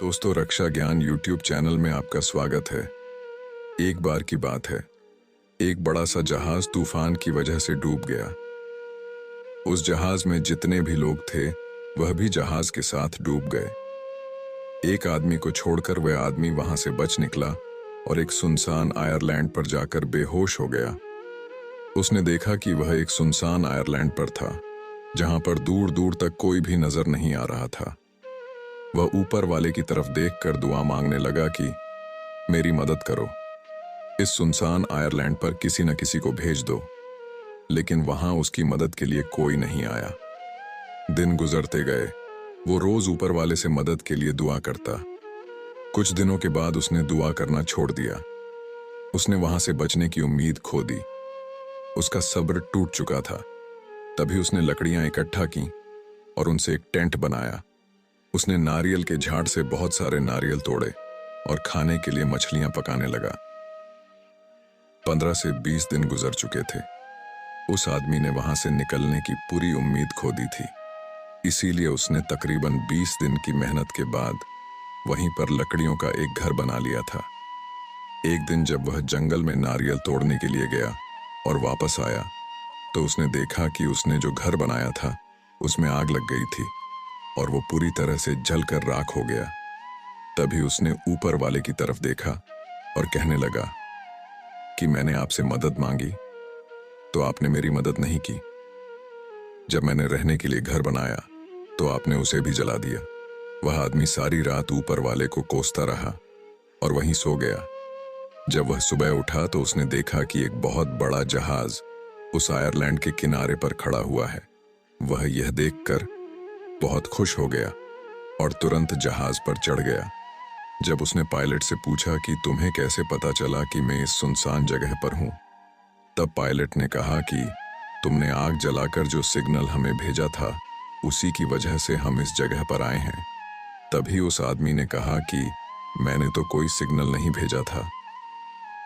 दोस्तों, रक्षा ज्ञान YouTube channel में आपका स्वागत है। एक बार की बात है, एक बड़ा सा जहाज तूफान की वजह से डूब गया। उस जहाज में जितने भी लोग थे वह भी जहाज के साथ डूब गए। एक आदमी को छोड़कर वह आदमी वहां से बच निकला और एक सुनसान आयरलैंड पर जाकर बेहोश हो गया। उसने देखा कि वह एक सुनसान आयरलैंड पर था, जहां पर दूर दूर तक कोई भी नजर नहीं आ रहा था। वह ऊपर वाले की तरफ देखकर दुआ मांगने लगा कि मेरी मदद करो, इस सुनसान आयरलैंड पर किसी न किसी को भेज दो। लेकिन वहां उसकी मदद के लिए कोई नहीं आया। दिन गुजरते गए, वो रोज ऊपर वाले से मदद के लिए दुआ करता। कुछ दिनों के बाद उसने दुआ करना छोड़ दिया। उसने वहां से बचने की उम्मीद खो दी। उसका सब्र टूट चुका था। तभी उसने लकड़ियां इकट्ठा की और उनसे एक टेंट बनाया। उसने नारियल के झाड़ से बहुत सारे नारियल तोड़े और खाने के लिए मछलियां पकाने लगा। 15 से 20 दिन गुजर चुके थे। उस आदमी ने वहां से निकलने की पूरी उम्मीद खो दी थी। इसीलिए उसने तकरीबन 20 दिन की मेहनत के बाद वहीं पर लकड़ियों का एक घर बना लिया था। एक दिन जब वह जंगल में नारियल तोड़ने के लिए गया और वापस आया, तो उसने देखा कि उसने जो घर बनाया था उसमें आग लग गई थी और वो पूरी तरह से जलकर राख हो गया। तभी उसने ऊपर वाले की तरफ देखा और कहने लगा कि मैंने आपसे मदद मांगी तो आपने मेरी मदद नहीं की। जब मैंने रहने के लिए घर बनाया तो आपने उसे भी जला दिया। वह आदमी सारी रात ऊपर वाले को कोसता रहा और वहीं सो गया। जब वह सुबह उठा तो उसने देखा कि एक बहुत बड़ा जहाज उस आयरलैंड के किनारे पर खड़ा हुआ है। वह यह देखकर बहुत खुश हो गया और तुरंत जहाज पर चढ़ गया। जब उसने पायलट से पूछा कि तुम्हें कैसे पता चला कि मैं इस सुनसान जगह पर हूं, तब पायलट ने कहा कि तुमने आग जलाकर जो सिग्नल हमें भेजा था उसी की वजह से हम इस जगह पर आए हैं। तभी उस आदमी ने कहा कि मैंने तो कोई सिग्नल नहीं भेजा था।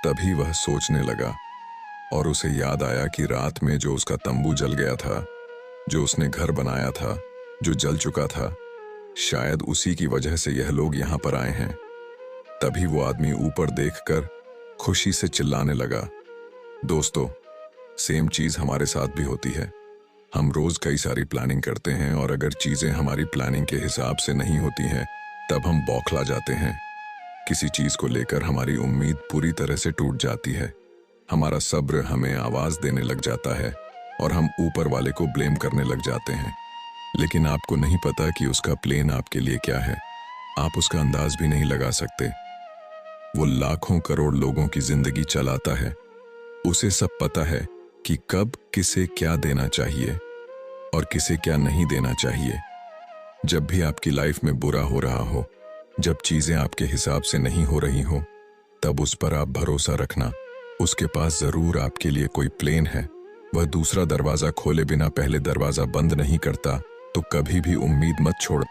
तभी वह सोचने लगा और उसे याद आया कि रात में जो उसका तंबू जल गया था, जो उसने घर बनाया था जो जल चुका था, शायद उसी की वजह से यह लोग यहां पर आए हैं। तभी वो आदमी ऊपर देखकर खुशी से चिल्लाने लगा। दोस्तों, सेम चीज हमारे साथ भी होती है। हम रोज कई सारी प्लानिंग करते हैं और अगर चीजें हमारी प्लानिंग के हिसाब से नहीं होती हैं तब हम बौखला जाते हैं। किसी चीज को लेकर हमारी उम्मीद पूरी तरह से टूट जाती है। हमारा सब्र हमें आवाज देने लग जाता है और हम ऊपर वाले को ब्लेम करने लग जाते हैं। लेकिन आपको नहीं पता कि उसका प्लान आपके लिए क्या है। आप उसका अंदाज भी नहीं लगा सकते। वो लाखों करोड़ लोगों की जिंदगी चलाता है। उसे सब पता है कि कब किसे क्या देना चाहिए और किसे क्या नहीं देना चाहिए। जब भी आपकी लाइफ में बुरा हो रहा हो, जब चीजें आपके हिसाब से नहीं हो रही हो, तब उस पर आप भरोसा रखना। उसके पास जरूर आपके लिए कोई प्लान है। वह दूसरा दरवाजा खोले बिना पहले दरवाजा बंद नहीं करता, तो कभी भी उम्मीद मत छोड़।